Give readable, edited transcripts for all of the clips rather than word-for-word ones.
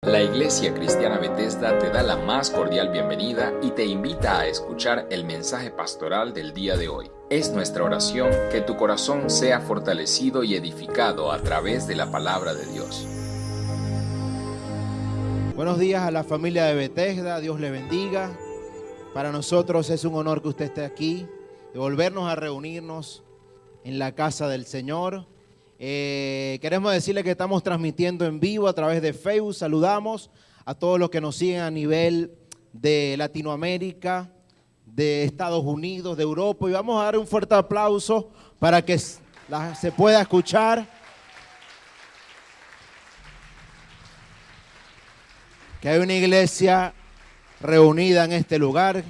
La Iglesia Cristiana Bethesda te da la más cordial bienvenida y te invita a escuchar el mensaje pastoral del día de hoy. Es nuestra oración que tu corazón sea fortalecido y edificado a través de la palabra de Dios. Buenos días a la familia de Bethesda, Dios le bendiga. Para nosotros es un honor que usted esté aquí, de volvernos a reunirnos en la casa del Señor. Queremos decirle que estamos transmitiendo en vivo a través de Facebook. Saludamos a todos los que nos siguen a nivel de Latinoamérica, de Estados Unidos, de Europa. Y vamos a dar un fuerte aplauso para que se pueda escuchar. Que hay una iglesia reunida en este lugar.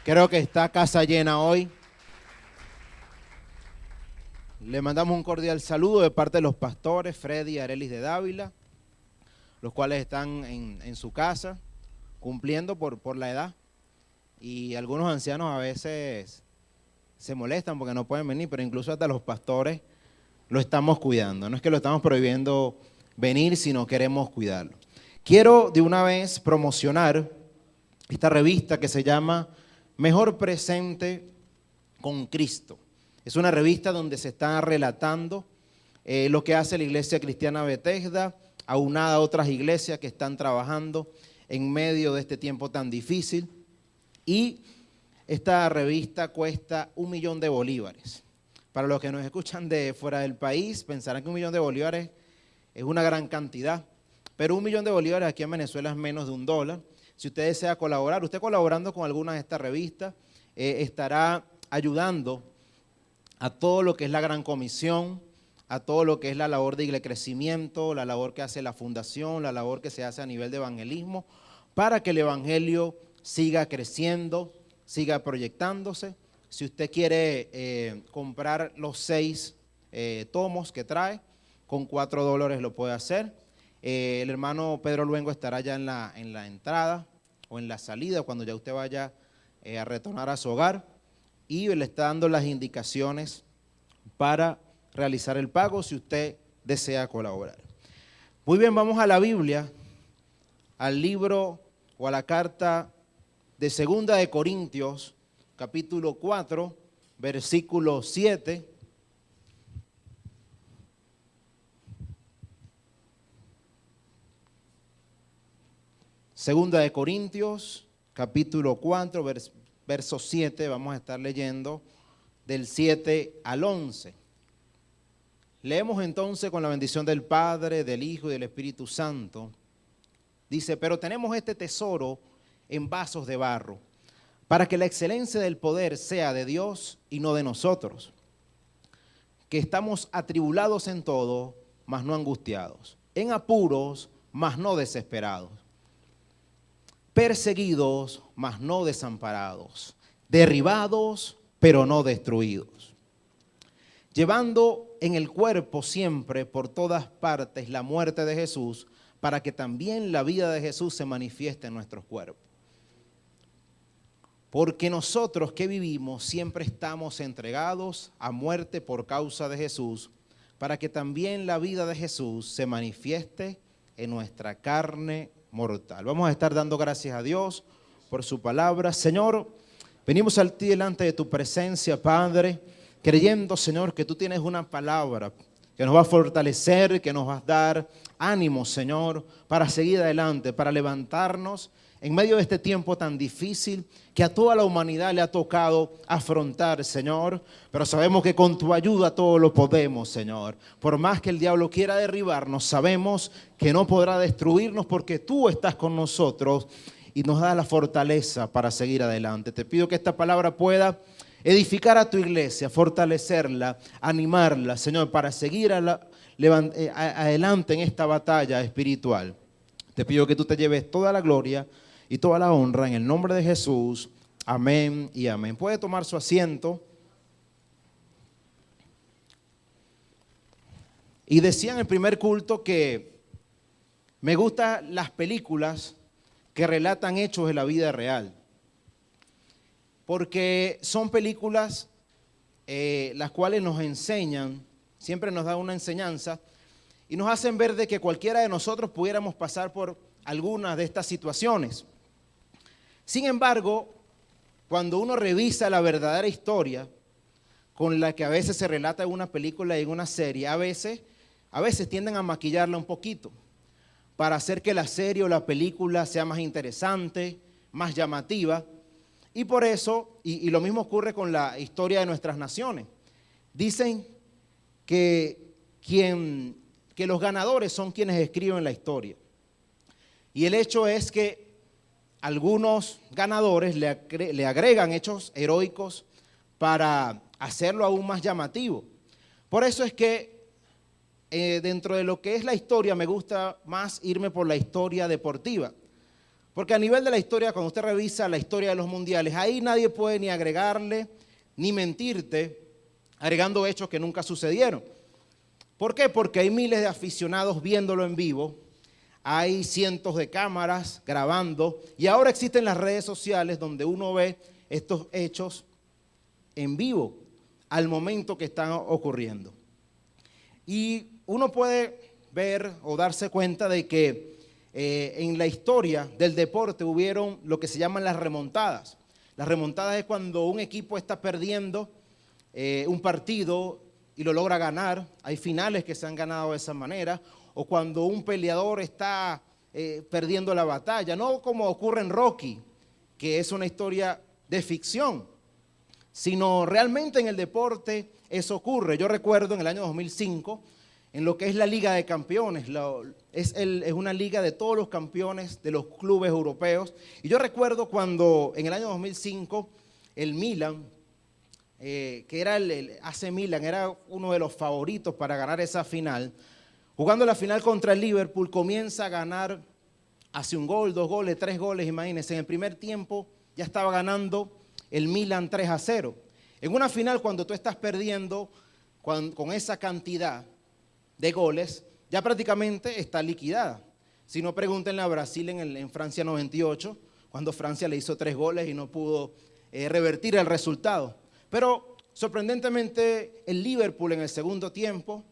Creo que está casa llena hoy. Le mandamos un cordial saludo de parte de los pastores Freddy y Arelis de Dávila, los cuales están en su casa, cumpliendo por la edad. Y algunos ancianos a veces se molestan porque no pueden venir, pero incluso hasta los pastores lo estamos cuidando. No es que lo estamos prohibiendo venir, sino queremos cuidarlo. Quiero de una vez promocionar esta revista que se llama Mejor Presente con Cristo. Es una revista donde se está relatando lo que hace la Iglesia Cristiana Bethesda, aunada a otras iglesias que están trabajando en medio de este tiempo tan difícil. Y esta revista cuesta $1.000.000. Para los que nos escuchan de fuera del país, pensarán que $1.000.000 es una gran cantidad. Pero $1.000.000 aquí en Venezuela es menos de $1. Si usted desea colaborar, usted colaborando con alguna de estas revistas, estará ayudando a todo lo que es la Gran Comisión, a todo lo que es la labor de Iglesia Crecimiento, la labor que hace la Fundación, la labor que se hace a nivel de evangelismo, para que el evangelio siga creciendo, siga proyectándose. Si usted quiere comprar los 6 tomos que trae, con $4 lo puede hacer. El hermano Pedro Luengo estará ya en la entrada o en la salida, cuando ya usted vaya a retornar a su hogar, y le está dando las indicaciones para realizar el pago si usted desea colaborar. Muy bien, vamos a la Biblia, al libro o a la carta de 2 de Corintios, capítulo 4, versículo 7. Segunda de Corintios, capítulo 4, verso 7, vamos a estar leyendo del 7 al 11. Leemos entonces con la bendición del Padre, del Hijo y del Espíritu Santo. Dice, pero tenemos este tesoro en vasos de barro, para que la excelencia del poder sea de Dios y no de nosotros, que estamos atribulados en todo, mas no angustiados, en apuros, mas no desesperados, perseguidos, mas no desamparados, derribados, pero no destruidos, llevando en el cuerpo siempre por todas partes la muerte de Jesús, para que también la vida de Jesús se manifieste en nuestros cuerpos. Porque nosotros que vivimos siempre estamos entregados a muerte por causa de Jesús, para que también la vida de Jesús se manifieste en nuestra carne mortal. Vamos a estar dando gracias a Dios por su palabra. Señor, venimos a ti delante de tu presencia, Padre, creyendo, Señor, que tú tienes una palabra que nos va a fortalecer, que nos va a dar ánimo, Señor, para seguir adelante, para levantarnos en medio de este tiempo tan difícil que a toda la humanidad le ha tocado afrontar, Señor. Pero sabemos que con tu ayuda todo lo podemos, Señor. Por más que el diablo quiera derribarnos, sabemos que no podrá destruirnos porque tú estás con nosotros y nos da la fortaleza para seguir adelante. Te pido que esta palabra pueda edificar a tu iglesia, fortalecerla, animarla, Señor, para seguir adelante en esta batalla espiritual. Te pido que tú te lleves toda la gloria y toda la honra en el nombre de Jesús. Amén y amén. Puede tomar su asiento. Y decía en el primer culto que me gustan las películas que relatan hechos de la vida real, porque son películas las cuales nos enseñan, siempre nos dan una enseñanza, y nos hacen ver de que cualquiera de nosotros pudiéramos pasar por algunas de estas situaciones. Sin embargo, cuando uno revisa la verdadera historia con la que a veces se relata en una película y en una serie, a veces tienden a maquillarla un poquito para hacer que la serie o la película sea más interesante, más llamativa. Y por eso, y lo mismo ocurre con la historia de nuestras naciones. Dicen que los ganadores son quienes escriben la historia. Y el hecho es que algunos ganadores le agregan hechos heroicos para hacerlo aún más llamativo. Por eso es que dentro de lo que es la historia me gusta más irme por la historia deportiva. Porque a nivel de la historia, cuando usted revisa la historia de los mundiales, ahí nadie puede ni agregarle ni mentirte agregando hechos que nunca sucedieron. ¿Por qué? Porque hay miles de aficionados viéndolo en vivo. Hay cientos de cámaras grabando y ahora existen las redes sociales donde uno ve estos hechos en vivo al momento que están ocurriendo. Y uno puede ver o darse cuenta de que en la historia del deporte hubieron lo que se llaman las remontadas. Las remontadas es cuando un equipo está perdiendo un partido y lo logra ganar. Hay finales que se han ganado de esa manera. O cuando un peleador está perdiendo la batalla, no como ocurre en Rocky, que es una historia de ficción, sino realmente en el deporte eso ocurre. Yo recuerdo en el año 2005, en lo que es la Liga de Campeones, es una liga de todos los campeones de los clubes europeos. Y yo recuerdo cuando en el año 2005 el Milan, que era el AC Milan, era uno de los favoritos para ganar esa final. Jugando la final contra el Liverpool, comienza a ganar, hace un gol, 2 goles, 3 goles, imagínense. En el primer tiempo ya estaba ganando el Milan 3-0. En una final, cuando tú estás perdiendo con esa cantidad de goles, ya prácticamente está liquidada. Si no, pregúntenle a Brasil en Francia 98, cuando Francia le hizo 3 goles y no pudo revertir el resultado. Pero sorprendentemente el Liverpool en el segundo tiempo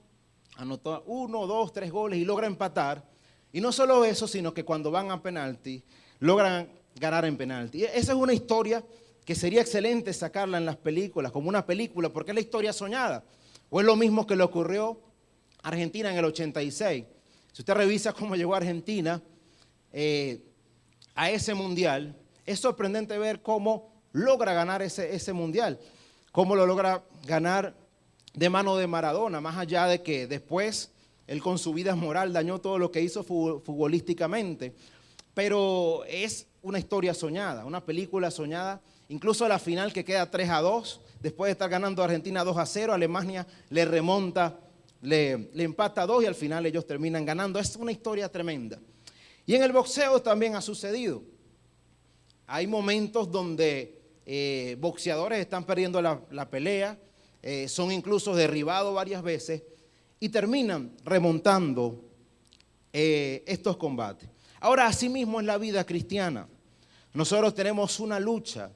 anotó 1, 2, 3 goles y logra empatar. Y no solo eso, sino que cuando van a penalti, logran ganar en penalti. Esa es una historia que sería excelente sacarla en las películas, como una película, porque es la historia soñada. O es lo mismo que le ocurrió a Argentina en el 86. Si usted revisa cómo llegó a Argentina a ese mundial, es sorprendente ver cómo logra ganar ese mundial, cómo lo logra ganar de mano de Maradona, más allá de que después él con su vida moral dañó todo lo que hizo futbolísticamente. Pero es una historia soñada, una película soñada. Incluso la final que queda 3-2, después de estar ganando a Argentina 2-0, Alemania le remonta, le empata 2 y al final ellos terminan ganando. Es una historia tremenda. Y en el boxeo también ha sucedido. Hay momentos donde boxeadores están perdiendo la pelea, son incluso derribados varias veces y terminan remontando estos combates. Ahora, así mismo es la vida cristiana. Nosotros tenemos una lucha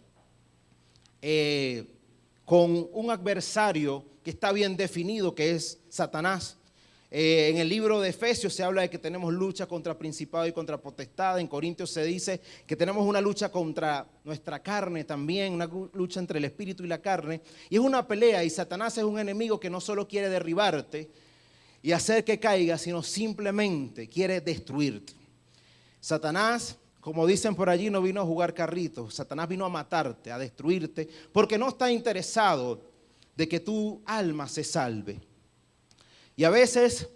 con un adversario que está bien definido, que es Satanás. En el libro de Efesios se habla de que tenemos lucha contra principado y contra potestad. En Corintios se dice que tenemos una lucha contra nuestra carne también, una lucha entre el espíritu y la carne. Y es una pelea, y Satanás es un enemigo que no solo quiere derribarte y hacer que caigas, sino simplemente quiere destruirte. Satanás, como dicen por allí, no vino a jugar carritos. Satanás vino a matarte, a destruirte, porque no está interesado de que tu alma se salve. Y a veces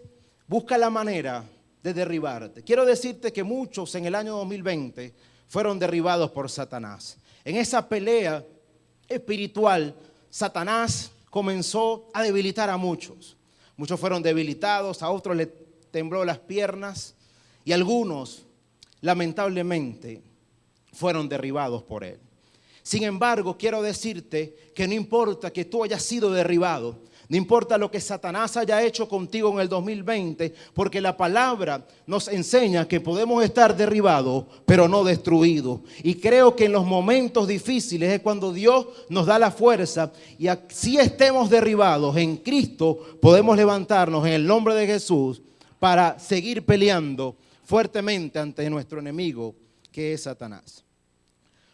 busca la manera de derribarte. Quiero decirte que muchos en el año 2020 fueron derribados por Satanás. En esa pelea espiritual, Satanás comenzó a debilitar a muchos. Muchos fueron debilitados, a otros les tembló las piernas y algunos, lamentablemente, fueron derribados por él. Sin embargo, quiero decirte que no importa que tú hayas sido derribado, no importa lo que Satanás haya hecho contigo en el 2020, porque la palabra nos enseña que podemos estar derribados, pero no destruidos. Y creo que en los momentos difíciles es cuando Dios nos da la fuerza y así estemos derribados, en Cristo podemos levantarnos en el nombre de Jesús para seguir peleando fuertemente ante nuestro enemigo, que es Satanás.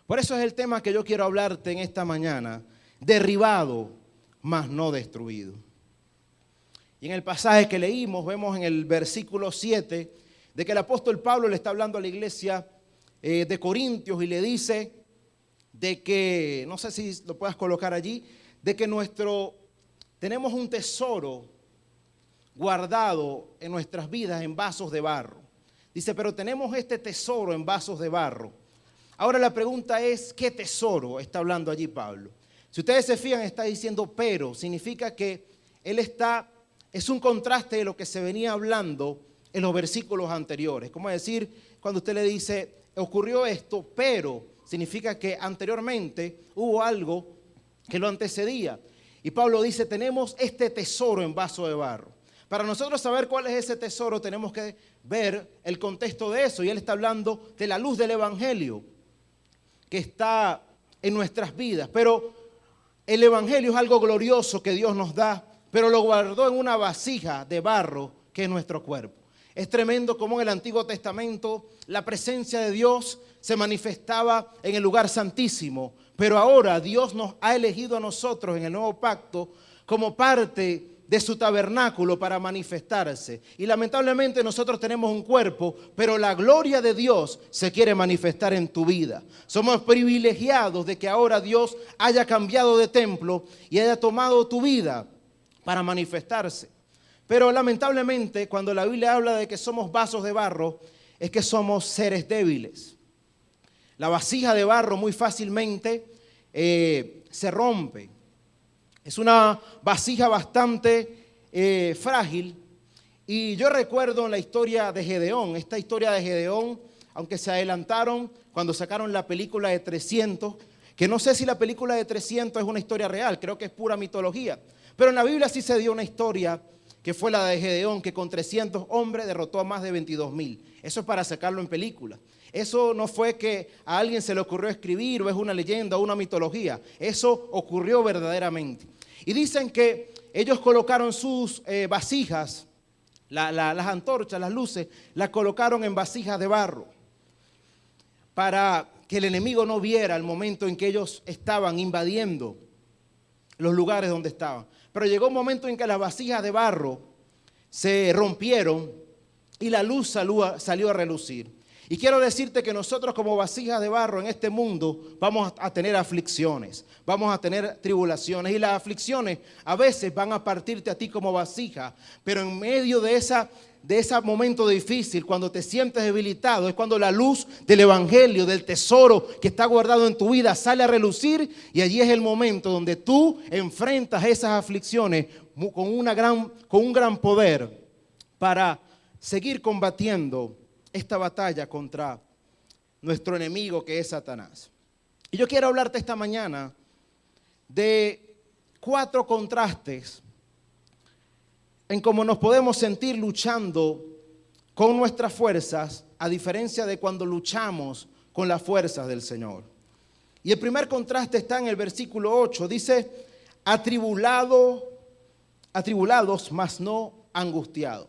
Por eso es el tema que yo quiero hablarte en esta mañana: derribado, mas no destruido. Y en el pasaje que leímos, vemos en el versículo 7, de que el apóstol Pablo le está hablando a la iglesia de Corintios y le dice de que, no sé si lo puedas colocar allí, de que tenemos un tesoro guardado en nuestras vidas en vasos de barro. Dice, pero tenemos este tesoro en vasos de barro. Ahora la pregunta es, ¿qué tesoro está hablando allí Pablo? Si ustedes se fijan, está diciendo pero, significa que es un contraste de lo que se venía hablando en los versículos anteriores. Como decir, cuando usted le dice, ocurrió esto, pero significa que anteriormente hubo algo que lo antecedía. Y Pablo dice, tenemos este tesoro en vaso de barro. Para nosotros saber cuál es ese tesoro, tenemos que ver el contexto de eso. Y él está hablando de la luz del evangelio que está en nuestras vidas. Pero el evangelio es algo glorioso que Dios nos da, pero lo guardó en una vasija de barro que es nuestro cuerpo. Es tremendo cómo en el Antiguo Testamento la presencia de Dios se manifestaba en el lugar santísimo, pero ahora Dios nos ha elegido a nosotros en el nuevo pacto como parte de su tabernáculo para manifestarse. Y lamentablemente nosotros tenemos un cuerpo, pero la gloria de Dios se quiere manifestar en tu vida. Somos privilegiados de que ahora Dios haya cambiado de templo y haya tomado tu vida para manifestarse. Pero lamentablemente cuando la Biblia habla de que somos vasos de barro, es que somos seres débiles. La vasija de barro muy fácilmente se rompe. Es una vasija bastante frágil. Y yo recuerdo en la historia de Gedeón, esta historia de Gedeón, aunque se adelantaron cuando sacaron la película de 300, que no sé si la película de 300 es una historia real, creo que es pura mitología. Pero en la Biblia sí se dio una historia que fue la de Gedeón, que con 300 hombres derrotó a más de 22,000. Eso es para sacarlo en película. Eso no fue que a alguien se le ocurrió escribir o es una leyenda o una mitología. Eso ocurrió verdaderamente. Y dicen que ellos colocaron sus vasijas, las antorchas, las luces, las colocaron en vasijas de barro para que el enemigo no viera el momento en que ellos estaban invadiendo los lugares donde estaban. Pero llegó un momento en que las vasijas de barro se rompieron y la luz salió a relucir. Y quiero decirte que nosotros como vasijas de barro en este mundo vamos a tener aflicciones, vamos a tener tribulaciones. Y las aflicciones a veces van a partirte a ti como vasija, pero en medio de ese momento difícil, cuando te sientes debilitado, es cuando la luz del evangelio, del tesoro que está guardado en tu vida sale a relucir, y allí es el momento donde tú enfrentas esas aflicciones con un gran poder para seguir combatiendo esta batalla contra nuestro enemigo, que es Satanás. Y yo quiero hablarte esta mañana de 4 contrastes en cómo nos podemos sentir luchando con nuestras fuerzas, a diferencia de cuando luchamos con las fuerzas del Señor. Y el primer contraste está en el versículo 8, dice, atribulados, mas no angustiados.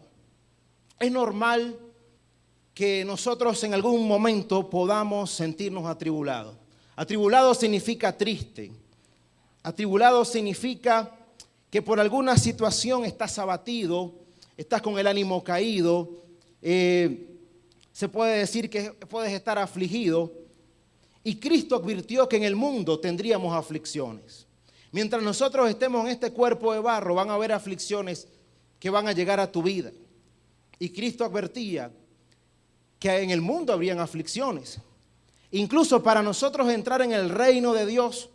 Es normal que nosotros en algún momento podamos sentirnos atribulados. Atribulado significa triste. Atribulado significa que por alguna situación estás abatido, estás con el ánimo caído, se puede decir que puedes estar afligido. Y Cristo advirtió que en el mundo tendríamos aflicciones. Mientras nosotros estemos en este cuerpo de barro, van a haber aflicciones que van a llegar a tu vida. Y Cristo advertía que en el mundo habrían aflicciones. Incluso para nosotros entrar en el reino de Dios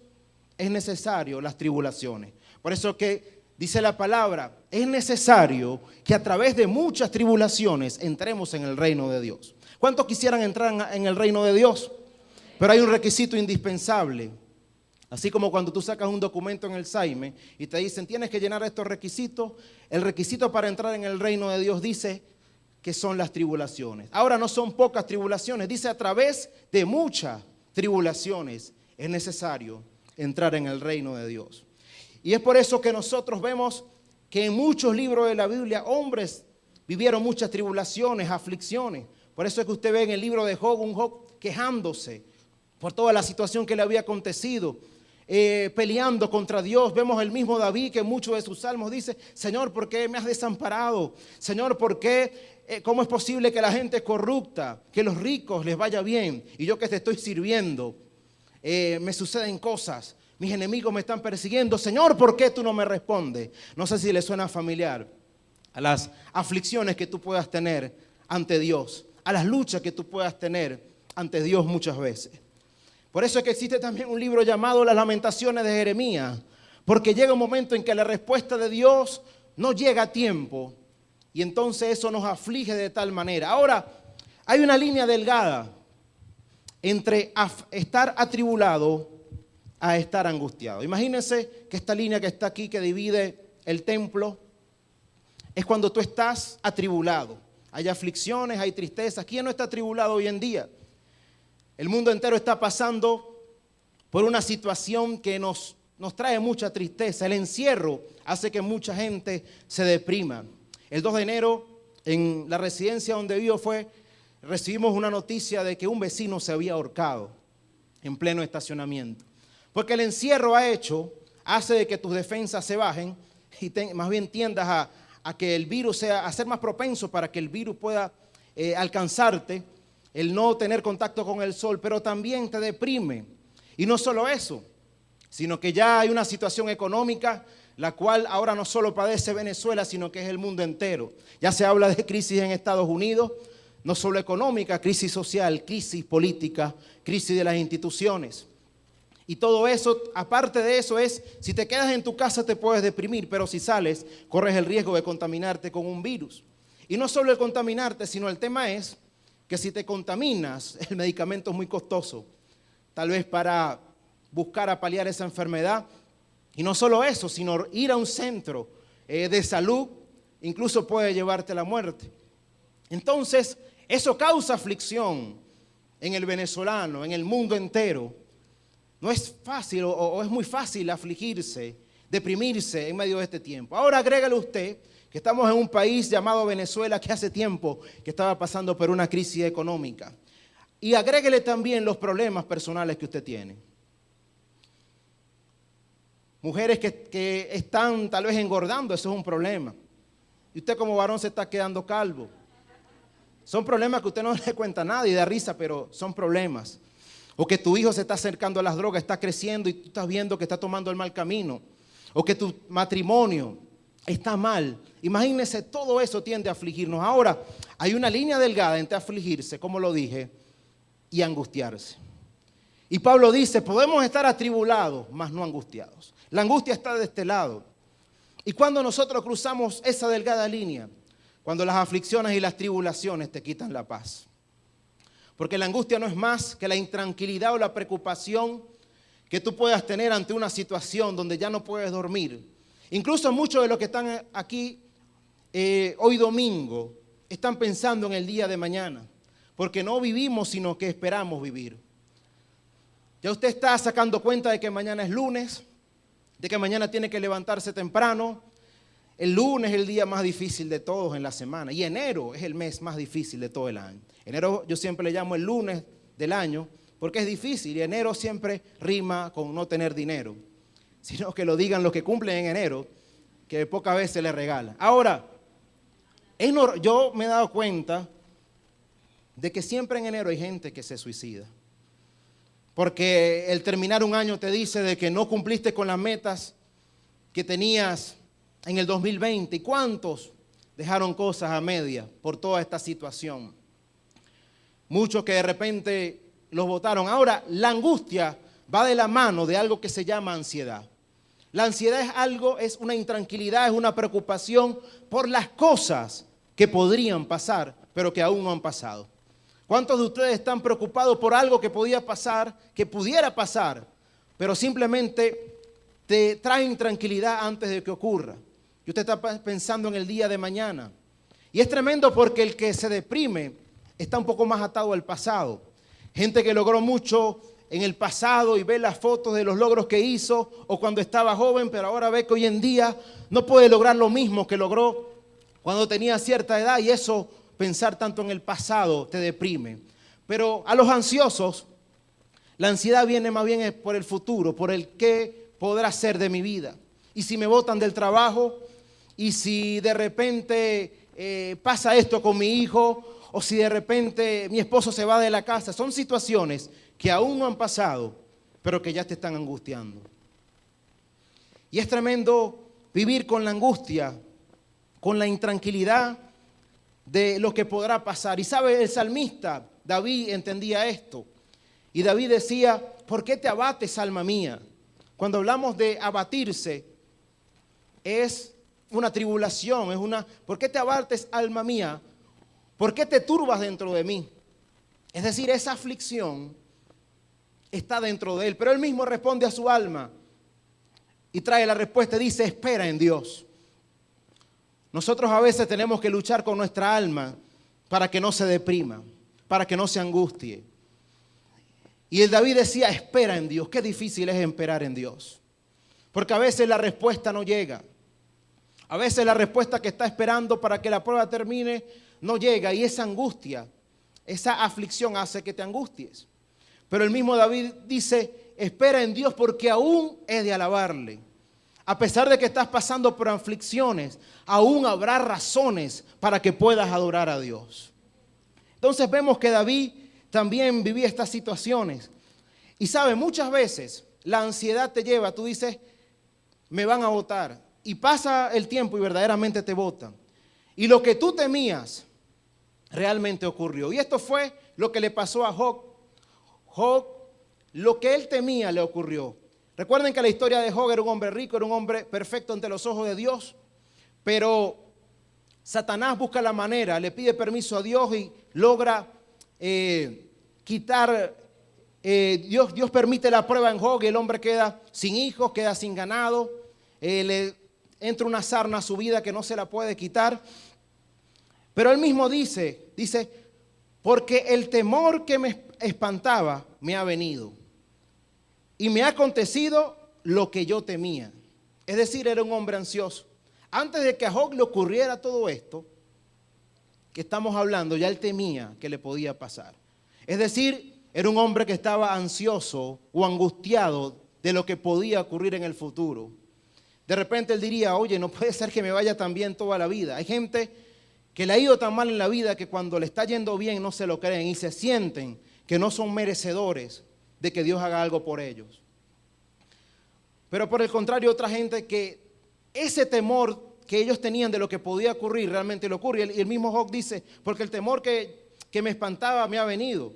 es necesario las tribulaciones. Por eso que dice la palabra, es necesario que a través de muchas tribulaciones entremos en el reino de Dios. ¿Cuántos quisieran entrar en el reino de Dios? Pero hay un requisito indispensable. Así como cuando tú sacas un documento en el SAIME y te dicen tienes que llenar estos requisitos, el requisito para entrar en el reino de Dios dice que son las tribulaciones. Ahora no son pocas tribulaciones, dice a través de muchas tribulaciones es necesario entrar en el reino de Dios. Y es por eso que nosotros vemos que en muchos libros de la Biblia hombres vivieron muchas tribulaciones, aflicciones. Por eso es que usted ve en el libro de Job, un Job quejándose por toda la situación que le había acontecido, peleando contra Dios. Vemos el mismo David que en muchos de sus salmos dice: Señor, ¿por qué me has desamparado? Señor, ¿por qué? ¿Cómo es posible que la gente es corrupta, que los ricos les vaya bien y yo que te estoy sirviendo me suceden cosas? Mis enemigos me están persiguiendo. Señor, ¿por qué tú no me respondes? No sé si le suena familiar a las aflicciones que tú puedas tener ante Dios, a las luchas que tú puedas tener ante Dios muchas veces. Por eso es que existe también un libro llamado Las Lamentaciones de Jeremías, porque llega un momento en que la respuesta de Dios no llega a tiempo y entonces eso nos aflige de tal manera. Ahora, hay una línea delgada entre estar atribulado a estar angustiado. Imagínense que esta línea que está aquí, que divide el templo, es cuando tú estás atribulado. Hay aflicciones, hay tristezas. ¿Quién no está atribulado hoy en día? El mundo entero está pasando por una situación que nos trae mucha tristeza. El encierro hace que mucha gente se deprima. El 2 de enero, en la residencia donde vivo, recibimos una noticia de que un vecino se había ahorcado en pleno estacionamiento. Porque el encierro hace de que tus defensas se bajen y más bien tiendas a que el virus a ser más propenso para que el virus pueda alcanzarte, el no tener contacto con el sol, pero también te deprime. Y no solo eso, sino que ya hay una situación económica, la cual ahora no solo padece Venezuela, sino que es el mundo entero. Ya se habla de crisis en Estados Unidos, no solo económica, crisis social, crisis política, crisis de las instituciones. Y todo eso, aparte de eso, si te quedas en tu casa te puedes deprimir, pero si sales, corres el riesgo de contaminarte con un virus. Y no solo el contaminarte, sino el tema es que si te contaminas, el medicamento es muy costoso, tal vez para buscar a paliar esa enfermedad. Y no solo eso, sino ir a un centro de salud, incluso puede llevarte a la muerte. Entonces, eso causa aflicción en el venezolano, en el mundo entero. No es fácil o es muy fácil afligirse, deprimirse en medio de este tiempo. Ahora agrégale usted que estamos en un país llamado Venezuela que hace tiempo que estaba pasando por una crisis económica. Y agréguele también los problemas personales que usted tiene. Mujeres que están tal vez engordando, eso es un problema. Y usted como varón se está quedando calvo. Son problemas que usted no le cuenta a nadie, da risa, pero son problemas. O que tu hijo se está acercando a las drogas, está creciendo y tú estás viendo que está tomando el mal camino. O que tu matrimonio está mal. Imagínese, todo eso tiende a afligirnos. Ahora, hay una línea delgada entre afligirse, como lo dije, y angustiarse. Y Pablo dice, podemos estar atribulados, mas no angustiados. La angustia está de este lado. Y cuando nosotros cruzamos esa delgada línea, cuando las aflicciones y las tribulaciones te quitan la paz. Porque la angustia no es más que la intranquilidad o la preocupación que tú puedas tener ante una situación donde ya no puedes dormir. Incluso muchos de los que están aquí hoy domingo están pensando en el día de mañana, porque no vivimos sino que esperamos vivir. Ya usted está sacando cuenta de que mañana es lunes, de que mañana tiene que levantarse temprano. El lunes es el día más difícil de todos en la semana y enero es el mes más difícil de todo el año. Enero yo siempre le llamo el lunes del año porque es difícil y enero siempre rima con no tener dinero, sino que lo digan los que cumplen en enero, que pocas veces le regalan. Ahora, yo me he dado cuenta de que siempre en enero hay gente que se suicida. Porque el terminar un año te dice de que no cumpliste con las metas que tenías en el 2020. ¿Y cuántos dejaron cosas a media por toda esta situación? Muchos que de repente los botaron. Ahora, la angustia va de la mano de algo que se llama ansiedad. La ansiedad es una intranquilidad, es una preocupación por las cosas que podrían pasar, pero que aún no han pasado. ¿Cuántos de ustedes están preocupados por algo que podía pasar, que pudiera pasar, pero simplemente te traen tranquilidad antes de que ocurra? Y usted está pensando en el día de mañana. Y es tremendo porque el que se deprime está un poco más atado al pasado. Gente que logró mucho en el pasado y ve las fotos de los logros que hizo o cuando estaba joven, pero ahora ve que hoy en día no puede lograr lo mismo que logró cuando tenías cierta edad, y eso, pensar tanto en el pasado, te deprime. Pero a los ansiosos, la ansiedad viene más bien por el futuro, por el qué podrá ser de mi vida. Y si me botan del trabajo, y si de repente pasa esto con mi hijo, o si de repente mi esposo se va de la casa. Son situaciones que aún no han pasado, pero que ya te están angustiando. Y es tremendo vivir con la angustia, con la intranquilidad de lo que podrá pasar. Y sabe, el salmista David entendía esto. Y David decía, ¿por qué te abates, alma mía? Cuando hablamos de abatirse, es una tribulación, ¿por qué te abates, alma mía? ¿Por qué te turbas dentro de mí? Es decir, esa aflicción está dentro de él. Pero él mismo responde a su alma y trae la respuesta, dice, espera en Dios. Nosotros a veces tenemos que luchar con nuestra alma para que no se deprima, para que no se angustie. Y el David decía, espera en Dios. Qué difícil es esperar en Dios. Porque a veces la respuesta no llega. A veces la respuesta que está esperando para que la prueba termine no llega. Y esa angustia, esa aflicción hace que te angusties. Pero el mismo David dice, espera en Dios porque aún he de alabarle. A pesar de que estás pasando por aflicciones, aún habrá razones para que puedas adorar a Dios. Entonces vemos que David también vivía estas situaciones. Y sabe, muchas veces la ansiedad te lleva, tú dices, me van a botar. Y pasa el tiempo y verdaderamente te botan. Y lo que tú temías realmente ocurrió. Y esto fue lo que le pasó a Job. Job, lo que él temía le ocurrió. Recuerden que la historia de Job era un hombre rico, era un hombre perfecto ante los ojos de Dios. Pero Satanás busca la manera, le pide permiso a Dios y logra quitar, Dios permite la prueba en Job y el hombre queda sin hijos, queda sin ganado, le entra una sarna a su vida que no se la puede quitar. Pero él mismo dice, porque el temor que me espantaba me ha venido y me ha acontecido lo que yo temía. Es decir, era un hombre ansioso. Antes de que a Job le ocurriera todo esto que estamos hablando, ya él temía que le podía pasar. Es decir, era un hombre que estaba ansioso o angustiado de lo que podía ocurrir en el futuro. De repente él diría, oye, no puede ser que me vaya tan bien toda la vida. Hay gente que le ha ido tan mal en la vida que cuando le está yendo bien no se lo creen y se sienten que no son merecedores de que Dios haga algo por ellos. Pero por el contrario, otra gente que ese temor que ellos tenían de lo que podía ocurrir realmente le ocurre. Y el mismo Job dice, porque el temor que me espantaba me ha venido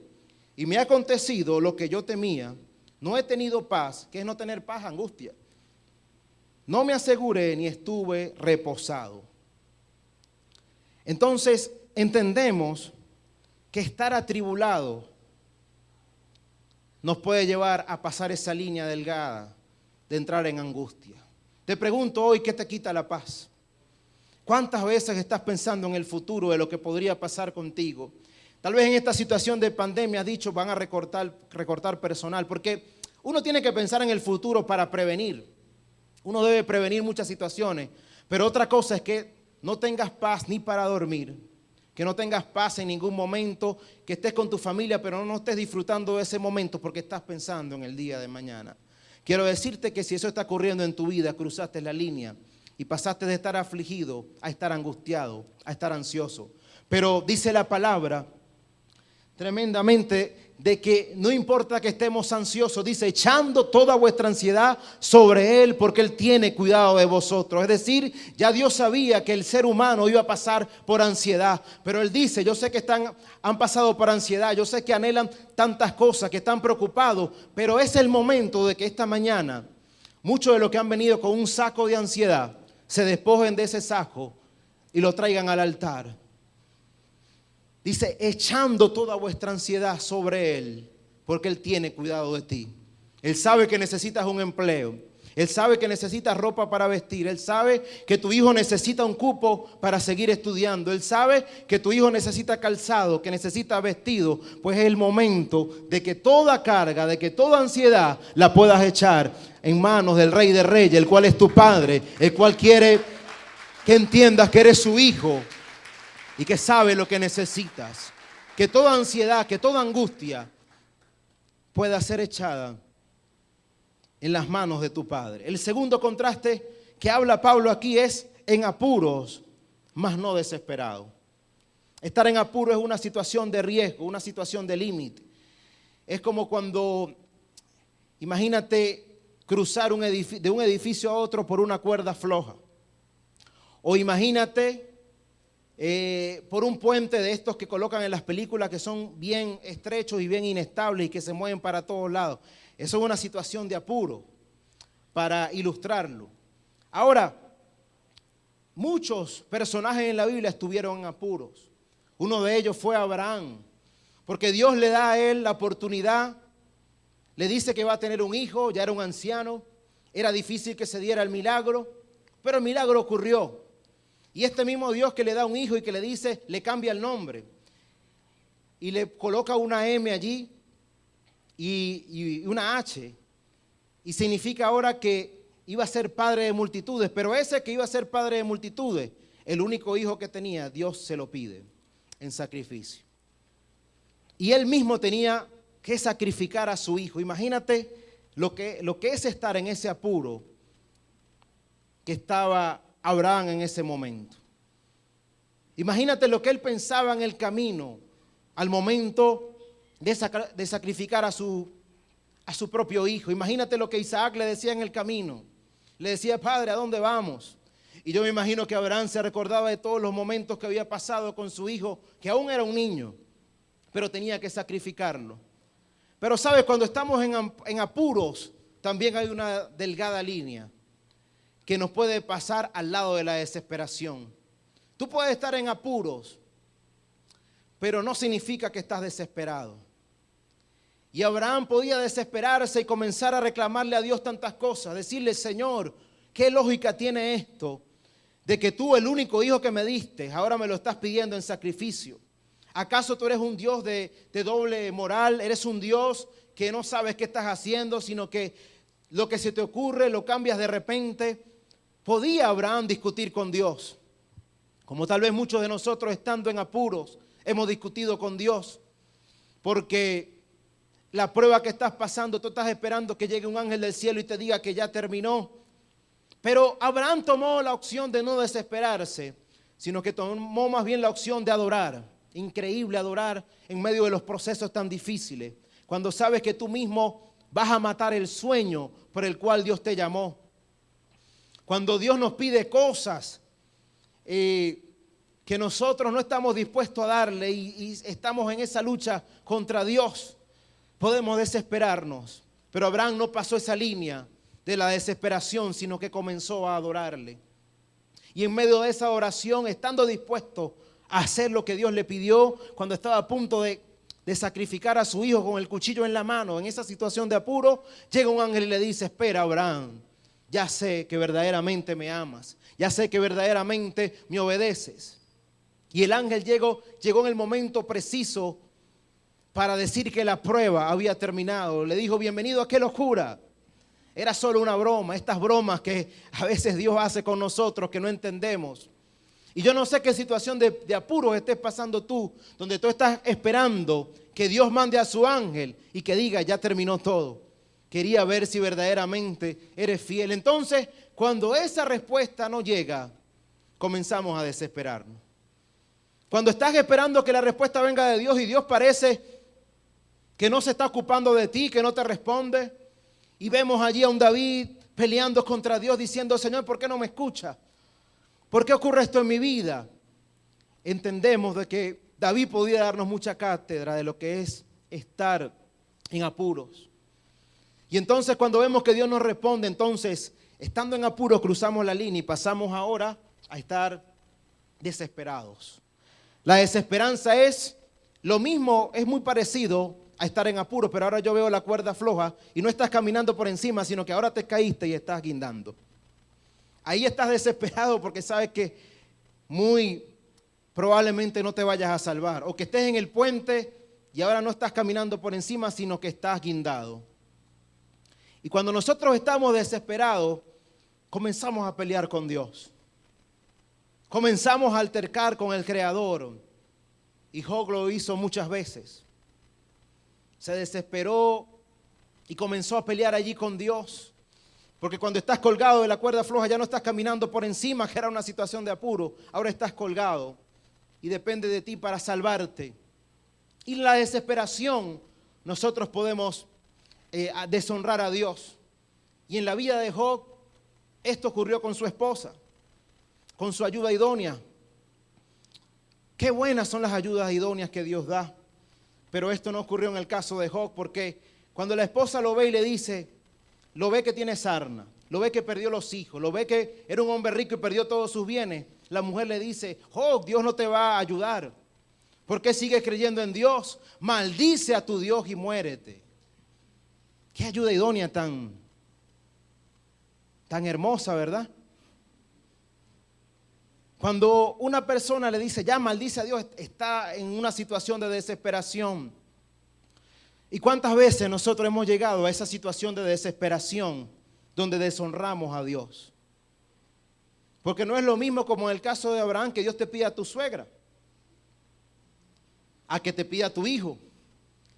y me ha acontecido lo que yo temía. No he tenido paz, que es no tener paz, angustia. No me aseguré ni estuve reposado. Entonces entendemos que estar atribulado nos puede llevar a pasar esa línea delgada de entrar en angustia. Te pregunto hoy, ¿qué te quita la paz? ¿Cuántas veces estás pensando en el futuro, de lo que podría pasar contigo? Tal vez en esta situación de pandemia has dicho, van a recortar personal, porque uno tiene que pensar en el futuro para prevenir. Uno debe prevenir muchas situaciones, pero otra cosa es que no tengas paz ni para dormir, que no tengas paz en ningún momento, que estés con tu familia, pero no estés disfrutando de ese momento porque estás pensando en el día de mañana. Quiero decirte que si eso está ocurriendo en tu vida, cruzaste la línea y pasaste de estar afligido a estar angustiado, a estar ansioso. Pero dice la palabra tremendamente de que no importa que estemos ansiosos, dice, echando toda vuestra ansiedad sobre Él porque Él tiene cuidado de vosotros. Es decir, ya Dios sabía que el ser humano iba a pasar por ansiedad, pero Él dice, yo sé que han pasado por ansiedad, yo sé que anhelan tantas cosas, que están preocupados, pero es el momento de que esta mañana muchos de los que han venido con un saco de ansiedad se despojen de ese saco y lo traigan al altar. Dice, echando toda vuestra ansiedad sobre Él, porque Él tiene cuidado de ti. Él sabe que necesitas un empleo. Él sabe que necesitas ropa para vestir. Él sabe que tu hijo necesita un cupo para seguir estudiando. Él sabe que tu hijo necesita calzado, que necesita vestido. Pues es el momento de que toda carga, de que toda ansiedad la puedas echar en manos del Rey de Reyes, el cual es tu Padre, el cual quiere que entiendas que eres su hijo y que sabe lo que necesitas. Que toda ansiedad, que toda angustia pueda ser echada en las manos de tu Padre. El segundo contraste que habla Pablo aquí es en apuros, mas no desesperado. Estar en apuro es una situación de riesgo, una situación de límite. Es como cuando, imagínate cruzar de un edificio a otro por una cuerda floja. O imagínate por un puente de estos que colocan en las películas que son bien estrechos y bien inestables y que se mueven para todos lados. Eso es una situación de apuro, para ilustrarlo. Ahora, muchos personajes en la Biblia estuvieron en apuros. Uno de ellos fue Abraham, porque Dios le da a él la oportunidad, le dice que va a tener un hijo, ya era un anciano, era difícil que se diera el milagro, pero el milagro ocurrió. Y este mismo Dios que le da un hijo y que le dice, le cambia el nombre y le coloca una M allí y una H, y significa ahora que iba a ser padre de multitudes, pero ese que iba a ser padre de multitudes, el único hijo que tenía, Dios se lo pide en sacrificio. Y él mismo tenía que sacrificar a su hijo. Imagínate lo que es estar en ese apuro que estaba Abraham en ese momento. Imagínate lo que él pensaba en el camino al momento de sacrificar a su propio hijo. Imagínate lo que Isaac le decía en el camino. Le decía, Padre, ¿a dónde vamos? Y yo me imagino que Abraham se recordaba de todos los momentos que había pasado con su hijo, que aún era un niño, pero tenía que sacrificarlo. Pero sabes, cuando estamos en apuros, también hay una delgada línea que nos puede pasar al lado de la desesperación. Tú puedes estar en apuros, pero no significa que estás desesperado. Y Abraham podía desesperarse y comenzar a reclamarle a Dios tantas cosas, decirle, Señor, ¿qué lógica tiene esto de que tú, el único hijo que me diste, ahora me lo estás pidiendo en sacrificio? ¿Acaso tú eres un Dios de doble moral? ¿Eres un Dios que no sabes qué estás haciendo, sino que lo que se te ocurre lo cambias de repente? Podía Abraham discutir con Dios, como tal vez muchos de nosotros estando en apuros hemos discutido con Dios, porque la prueba que estás pasando, tú estás esperando que llegue un ángel del cielo y te diga que ya terminó. Pero Abraham tomó la opción de no desesperarse, sino que tomó más bien la opción de adorar. Increíble adorar en medio de los procesos tan difíciles, cuando sabes que tú mismo vas a matar el sueño por el cual Dios te llamó. Cuando Dios nos pide cosas que nosotros no estamos dispuestos a darle y estamos en esa lucha contra Dios, podemos desesperarnos. Pero Abraham no pasó esa línea de la desesperación, sino que comenzó a adorarle. Y en medio de esa oración, estando dispuesto a hacer lo que Dios le pidió, cuando estaba a punto de sacrificar a su hijo con el cuchillo en la mano, en esa situación de apuro, llega un ángel y le dice, espera, Abraham, ya sé que verdaderamente me amas, ya sé que verdaderamente me obedeces. Y el ángel llegó en el momento preciso para decir que la prueba había terminado. Le dijo, bienvenido a qué locura. Era solo una broma, estas bromas que a veces Dios hace con nosotros que no entendemos. Y yo no sé qué situación de apuros estés pasando tú, donde tú estás esperando que Dios mande a su ángel y que diga, ya terminó todo. Quería ver si verdaderamente eres fiel. Entonces, cuando esa respuesta no llega, comenzamos a desesperarnos. Cuando estás esperando que la respuesta venga de Dios y Dios parece que no se está ocupando de ti, que no te responde, y vemos allí a un David peleando contra Dios diciendo, Señor, ¿por qué no me escucha? ¿Por qué ocurre esto en mi vida? Entendemos de que David podía darnos mucha cátedra de lo que es estar en apuros. Y entonces cuando vemos que Dios nos responde, entonces, estando en apuros, cruzamos la línea y pasamos ahora a estar desesperados. La desesperanza es lo mismo, es muy parecido a estar en apuros, pero ahora yo veo la cuerda floja y no estás caminando por encima, sino que ahora te caíste y estás guindando. Ahí estás desesperado porque sabes que muy probablemente no te vayas a salvar, o que estés en el puente y ahora no estás caminando por encima, sino que estás guindado. Y cuando nosotros estamos desesperados, comenzamos a pelear con Dios. Comenzamos a altercar con el Creador y Job lo hizo muchas veces. Se desesperó y comenzó a pelear allí con Dios. Porque cuando estás colgado de la cuerda floja ya no estás caminando por encima, que era una situación de apuro. Ahora estás colgado y depende de ti para salvarte. Y la desesperación nosotros podemos deshonrar a Dios. Y en la vida de Job esto ocurrió con su esposa, con su ayuda idónea. Qué buenas son las ayudas idóneas que Dios da. Pero esto no ocurrió en el caso de Job, porque cuando la esposa lo ve y le dice, lo ve que tiene sarna, lo ve que perdió los hijos, lo ve que era un hombre rico y perdió todos sus bienes, la mujer le dice, Job, Dios no te va a ayudar. ¿Por qué sigues creyendo en Dios? Maldice a tu Dios y muérete. Qué ayuda idónea tan hermosa, ¿verdad? Cuando una persona le dice, ya maldice a Dios, está en una situación de desesperación. ¿Y cuántas veces nosotros hemos llegado a esa situación de desesperación donde deshonramos a Dios? Porque no es lo mismo como en el caso de Abraham, que Dios te pida a tu suegra, a que te pida a tu hijo.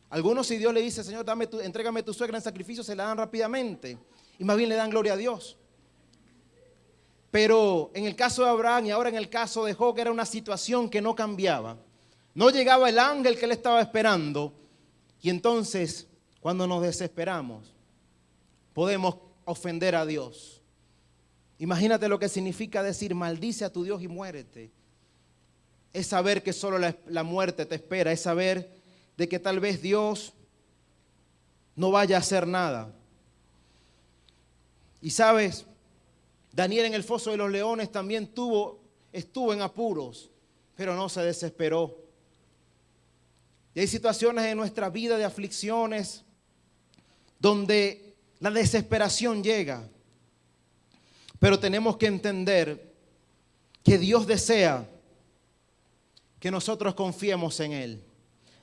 Algunos, si Dios le dice, Señor, entrégame tu suegra en sacrificio, se la dan rápidamente y más bien le dan gloria a Dios. Pero en el caso de Abraham y ahora en el caso de Job era una situación que no cambiaba. No llegaba el ángel que él estaba esperando. Y entonces, cuando nos desesperamos, podemos ofender a Dios. Imagínate lo que significa decir, maldice a tu Dios y muérete. Es saber que solo la muerte te espera. Es saber de que tal vez Dios no vaya a hacer nada. Y sabes, Daniel en el foso de los leones también estuvo en apuros, pero no se desesperó. Y hay situaciones en nuestra vida de aflicciones donde la desesperación llega. Pero tenemos que entender que Dios desea que nosotros confiemos en Él.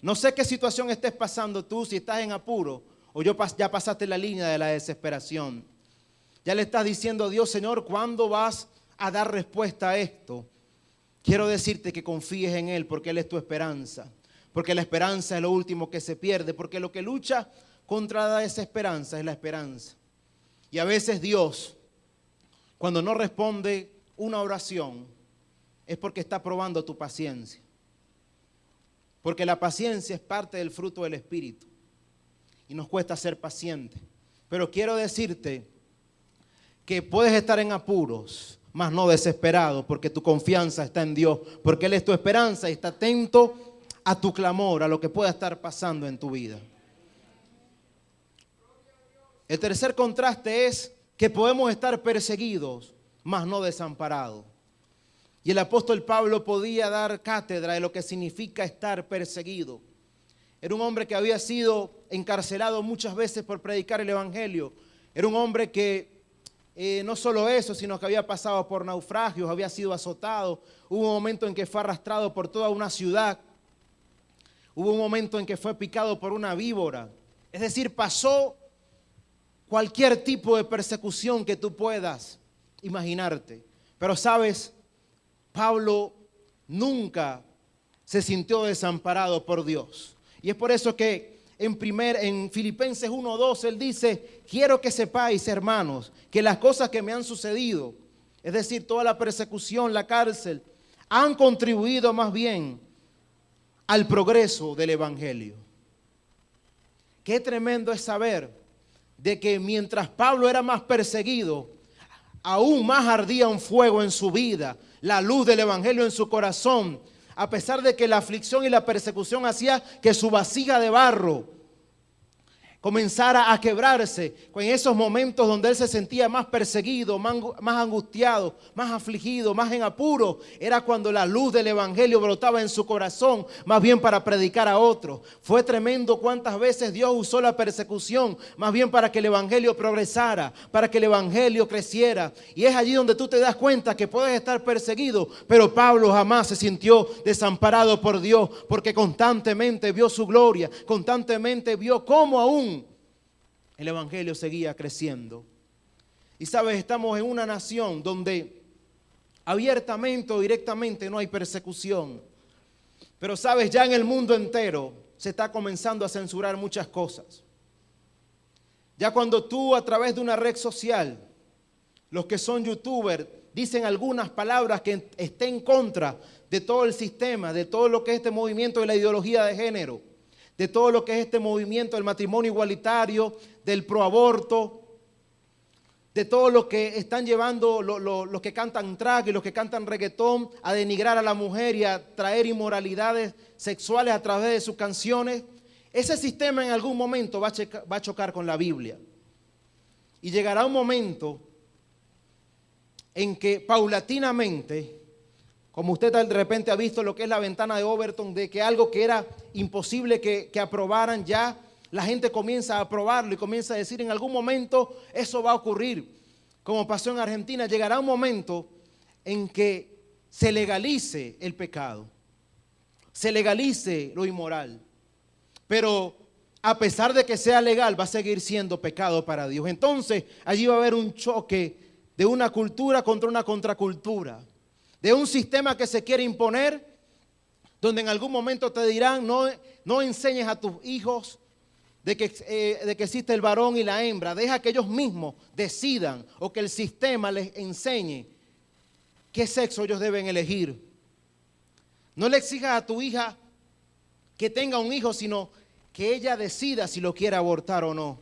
No sé qué situación estés pasando tú, si estás en apuro o ya pasaste la línea de la desesperación. Ya le estás diciendo a Dios, Señor, ¿cuándo vas a dar respuesta a esto? Quiero decirte que confíes en Él porque Él es tu esperanza. Porque la esperanza es lo último que se pierde. Porque lo que lucha contra la desesperanza es la esperanza. Y a veces Dios, cuando no responde una oración, es porque está probando tu paciencia. Porque la paciencia es parte del fruto del Espíritu. Y nos cuesta ser pacientes. Pero quiero decirte que puedes estar en apuros, mas no desesperado, porque tu confianza está en Dios, porque Él es tu esperanza y está atento a tu clamor, a lo que pueda estar pasando en tu vida. El tercer contraste es que podemos estar perseguidos, mas no desamparados. Y el apóstol Pablo podía dar cátedra de lo que significa estar perseguido. Era un hombre que había sido encarcelado muchas veces por predicar el evangelio. Era un hombre que no solo eso, sino que había pasado por naufragios, había sido azotado. Hubo un momento en que fue arrastrado por toda una ciudad. Hubo un momento en que fue picado por una víbora. Es decir, pasó cualquier tipo de persecución que tú puedas imaginarte. Pero sabes, Pablo nunca se sintió desamparado por Dios. Y es por eso que en Filipenses 1:2 él dice, quiero que sepáis, hermanos, que las cosas que me han sucedido, es decir, toda la persecución, la cárcel, han contribuido más bien al progreso del evangelio. Qué tremendo es saber de que mientras Pablo era más perseguido, aún más ardía un fuego en su vida, la luz del evangelio en su corazón, a pesar de que la aflicción y la persecución hacía que su vasija de barro comenzara a quebrarse. En esos momentos donde él se sentía más perseguido, más angustiado, más afligido, más en apuro, era cuando la luz del evangelio brotaba en su corazón, más bien para predicar a otros. Fue tremendo cuántas veces Dios usó la persecución, más bien para que el evangelio progresara, para que el evangelio creciera. Y es allí donde tú te das cuenta que puedes estar perseguido, pero Pablo jamás se sintió desamparado por Dios, porque constantemente vio su gloria, constantemente vio cómo aún el evangelio seguía creciendo. Y sabes, estamos en una nación donde abiertamente o directamente no hay persecución. Pero sabes, ya en el mundo entero se está comenzando a censurar muchas cosas. Ya cuando tú a través de una red social, los que son youtubers, dicen algunas palabras que estén en contra de todo el sistema, de todo lo que es este movimiento de la ideología de género, de todo lo que es este movimiento del matrimonio igualitario, del proaborto, de todo lo que están llevando los que cantan trap y los que cantan reggaetón a denigrar a la mujer y a traer inmoralidades sexuales a través de sus canciones. Ese sistema en algún momento va a chocar con la Biblia. Y llegará un momento en que paulatinamente, como usted de repente ha visto lo que es la ventana de Overton, de que algo que era imposible que aprobaran ya, la gente comienza a aprobarlo y comienza a decir en algún momento eso va a ocurrir. Como pasó en Argentina, llegará un momento en que se legalice el pecado, se legalice lo inmoral. Pero a pesar de que sea legal, va a seguir siendo pecado para Dios. Entonces allí va a haber un choque de una cultura contra una contracultura, de un sistema que se quiere imponer, donde en algún momento te dirán, no enseñes a tus hijos de que existe el varón y la hembra, deja que ellos mismos decidan o que el sistema les enseñe qué sexo ellos deben elegir. No le exijas a tu hija que tenga un hijo, sino que ella decida si lo quiere abortar o no.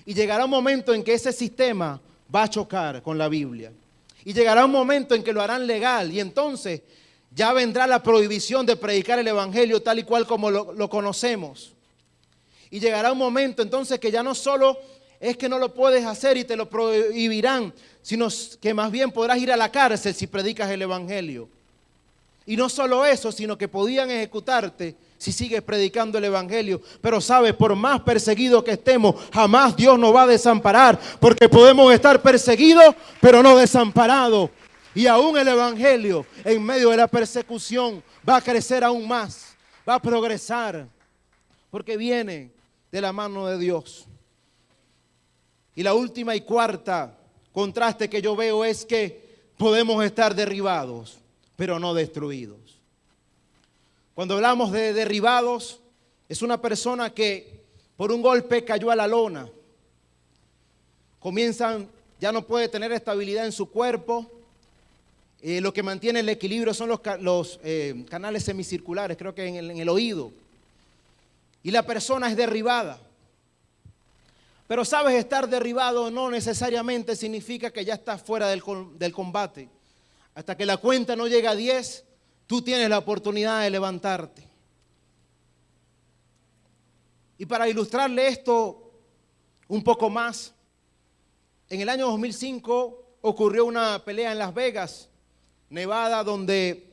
Y llegará un momento en que ese sistema va a chocar con la Biblia. Y llegará un momento en que lo harán legal y entonces ya vendrá la prohibición de predicar el evangelio tal y cual como lo conocemos. Y llegará un momento entonces que ya no solo es que no lo puedes hacer y te lo prohibirán, sino que más bien podrás ir a la cárcel si predicas el evangelio. Y no solo eso, sino que podían ejecutarte si sigues predicando el evangelio. Pero sabes, por más perseguidos que estemos, jamás Dios nos va a desamparar, porque podemos estar perseguidos, pero no desamparados. Y aún el evangelio, en medio de la persecución, va a crecer aún más, va a progresar, porque viene de la mano de Dios. Y la última y cuarta contraste que yo veo es que podemos estar derribados, pero no destruidos. Cuando hablamos de derribados, es una persona que por un golpe cayó a la lona. Ya no puede tener estabilidad en su cuerpo. Lo que mantiene el equilibrio son los canales semicirculares, creo que en el oído. Y la persona es derribada. Pero sabes, estar derribado no necesariamente significa que ya estás fuera del combate. Hasta que la cuenta no llega a 10, tú tienes la oportunidad de levantarte. Y para ilustrarle esto un poco más, en el año 2005 ocurrió una pelea en Las Vegas, Nevada, donde,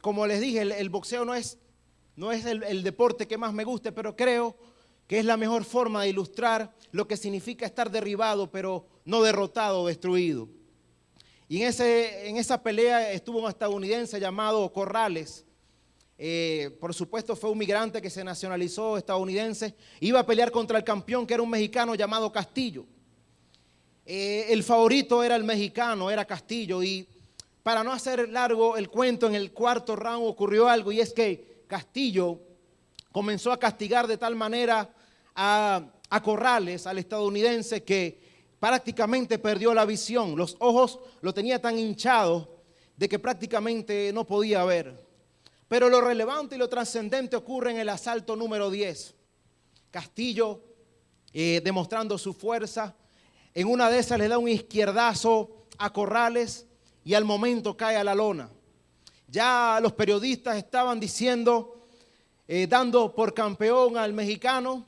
como les dije, el boxeo no es el deporte que más me guste, pero creo que es la mejor forma de ilustrar lo que significa estar derribado, pero no derrotado o destruido. Y en esa pelea estuvo un estadounidense llamado Corrales. Por supuesto fue un migrante que se nacionalizó estadounidense. Iba a pelear contra el campeón, que era un mexicano llamado Castillo. El favorito era el mexicano, era Castillo. Y para no hacer largo el cuento, en el cuarto round ocurrió algo, y es que Castillo comenzó a castigar de tal manera a Corrales, al estadounidense, que prácticamente perdió la visión. Los ojos lo tenía tan hinchados de que prácticamente no podía ver. Pero lo relevante y lo trascendente ocurre en el asalto número 10. Castillo, demostrando su fuerza, en una de esas le da un izquierdazo a Corrales y al momento cae a la lona. Ya los periodistas estaban diciendo, dando por campeón al mexicano,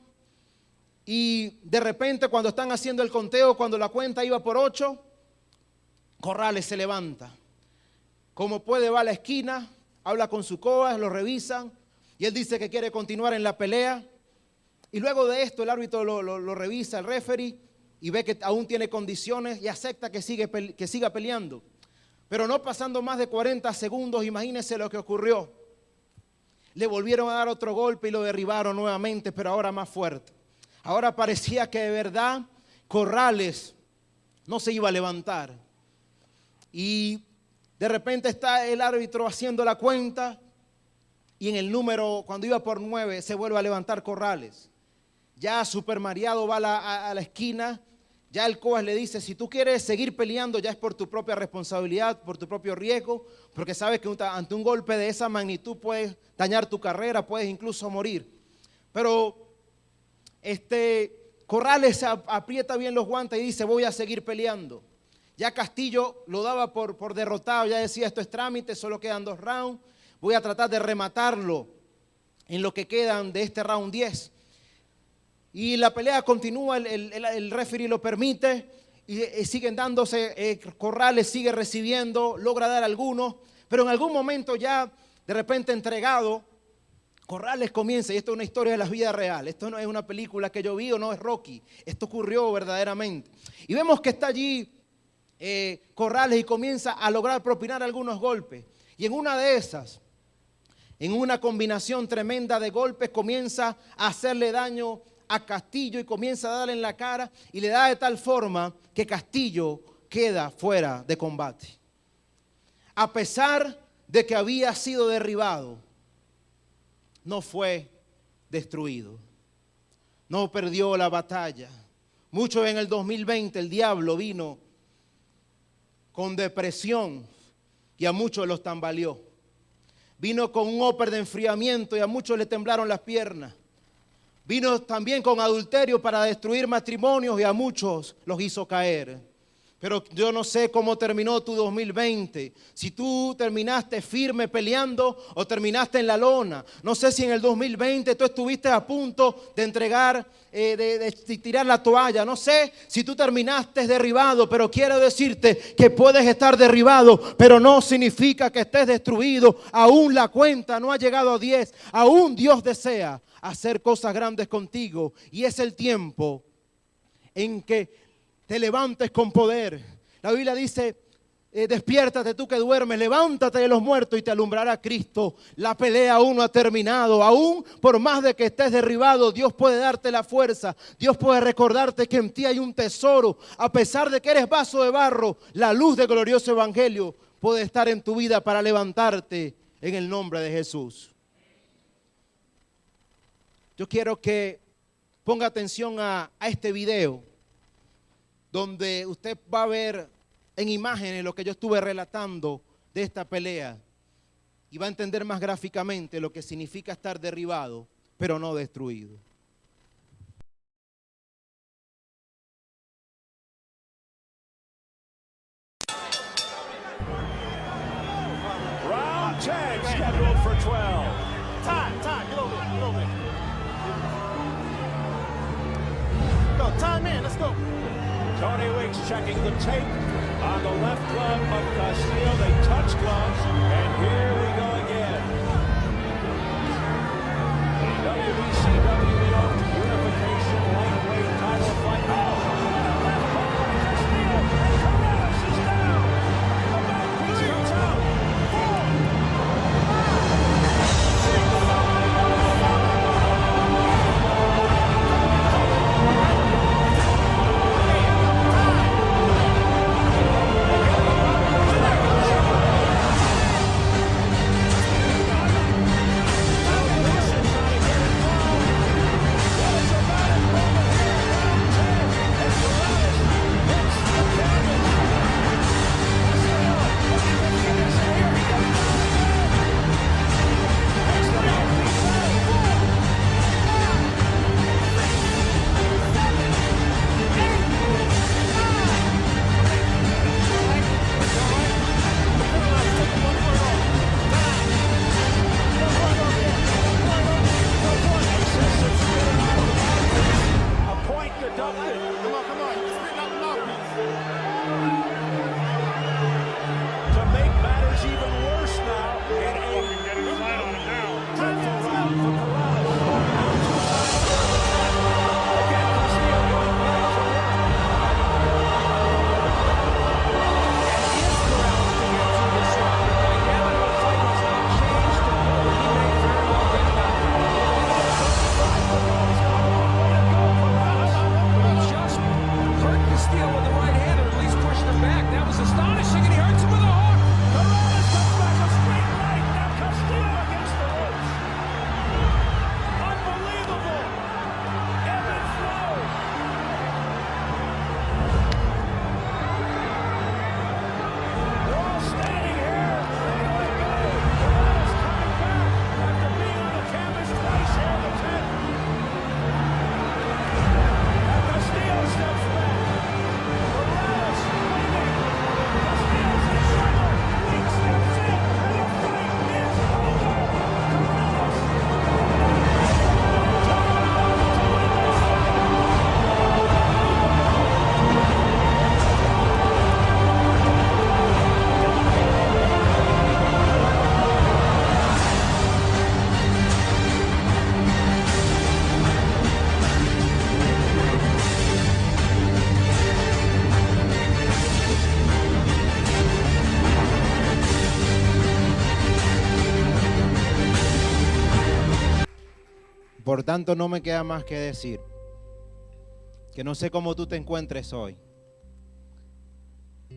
y de repente cuando están haciendo el conteo, cuando la cuenta iba por 8, Corrales se levanta. Como puede, va a la esquina, habla con su coach, lo revisan y él dice que quiere continuar en la pelea. Y luego de esto el árbitro lo revisa, el referee, y ve que aún tiene condiciones y acepta que siga peleando. Pero no pasando más de 40 segundos, imagínense lo que ocurrió. Le volvieron a dar otro golpe y lo derribaron nuevamente, pero ahora más fuerte. Ahora parecía que de verdad Corrales no se iba a levantar. Y de repente está el árbitro haciendo la cuenta y en el número, cuando iba por 9, se vuelve a levantar Corrales. Ya super mareado va a la esquina. Ya el COAS le dice, si tú quieres seguir peleando, ya es por tu propia responsabilidad, por tu propio riesgo, porque sabes que ante un golpe de esa magnitud puedes dañar tu carrera, puedes incluso morir. Pero Corrales se aprieta bien los guantes y dice, voy a seguir peleando. Ya Castillo lo daba por derrotado, ya decía, esto es trámite, solo quedan 2 rounds, voy a tratar de rematarlo en lo que quedan de este round 10. Y la pelea continúa, el referee lo permite y siguen dándose, Corrales sigue recibiendo, logra dar algunos, pero en algún momento ya de repente entregado, Corrales comienza, y esto es una historia de la vida real, esto no es una película que yo vi o no es Rocky, esto ocurrió verdaderamente. Y vemos que está allí Corrales y comienza a lograr propinar algunos golpes. Y en una de esas, en una combinación tremenda de golpes, comienza a hacerle daño a Castillo y comienza a darle en la cara y le da de tal forma que Castillo queda fuera de combate. A pesar de que había sido derribado, no fue destruido, no perdió la batalla. Mucho en el 2020 el diablo vino con depresión y a muchos los tambaleó. Vino con un óper de enfriamiento y a muchos le temblaron las piernas. Vino también con adulterio para destruir matrimonios y a muchos los hizo caer. Pero yo no sé cómo terminó tu 2020. Si tú terminaste firme peleando o terminaste en la lona. No sé si en el 2020 tú estuviste a punto de entregar, de tirar la toalla. No sé si tú terminaste derribado, pero quiero decirte que puedes estar derribado, pero no significa que estés destruido. Aún la cuenta no ha llegado a 10. Aún Dios desea hacer cosas grandes contigo. Y es el tiempo en que te levantes con poder. La Biblia dice, despiértate tú que duermes, levántate de los muertos y te alumbrará Cristo. La pelea aún no ha terminado. Aún por más de que estés derribado, Dios puede darte la fuerza. Dios puede recordarte que en ti hay un tesoro. A pesar de que eres vaso de barro, la luz del glorioso evangelio puede estar en tu vida para levantarte en el nombre de Jesús. Yo quiero que ponga atención a este video, donde usted va a ver en imágenes lo que yo estuve relatando de esta pelea y va a entender más gráficamente lo que significa estar derribado, pero no destruido. Round 10 scheduled for 12. Time, get over it. Go, time in, let's go. Tony Weeks checking the tape on the left glove of Castillo. They touch gloves, and here we go again. The WBCWO Unification Lightweight title fight. Oh, left hook by Castillo. Corrales is down. The mouthpiece comes out. 4, 5, 6. Por tanto, no me queda más que decir que no sé cómo tú te encuentres hoy.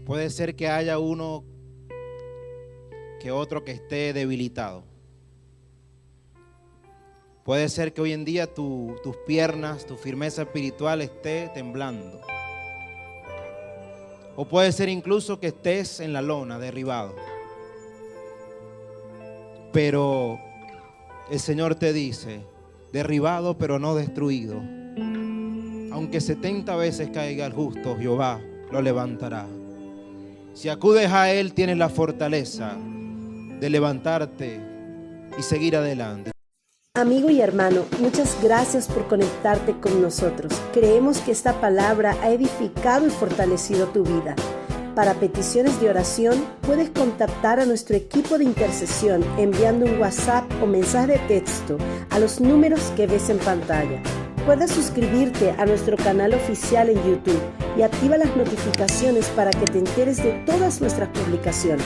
Puede ser que haya uno que otro que esté debilitado. Puede ser que hoy en día tus piernas, tu firmeza espiritual esté temblando. O puede ser incluso que estés en la lona, derribado. Pero el Señor te dice, derribado pero no destruido. Aunque 70 veces caiga el justo, Jehová lo levantará. Si acudes a Él, tienes la fortaleza de levantarte y seguir adelante. Amigo y hermano, muchas gracias por conectarte con nosotros. Creemos que esta palabra ha edificado y fortalecido tu vida. Para peticiones de oración, puedes contactar a nuestro equipo de intercesión enviando un WhatsApp o mensaje de texto a los números que ves en pantalla. Puedes suscribirte a nuestro canal oficial en YouTube y activa las notificaciones para que te enteres de todas nuestras publicaciones.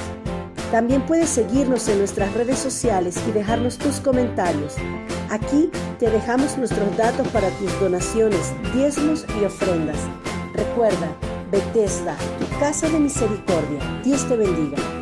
También puedes seguirnos en nuestras redes sociales y dejarnos tus comentarios. Aquí te dejamos nuestros datos para tus donaciones, diezmos y ofrendas. Recuerda, Bethesda, tu casa de misericordia. Dios te bendiga.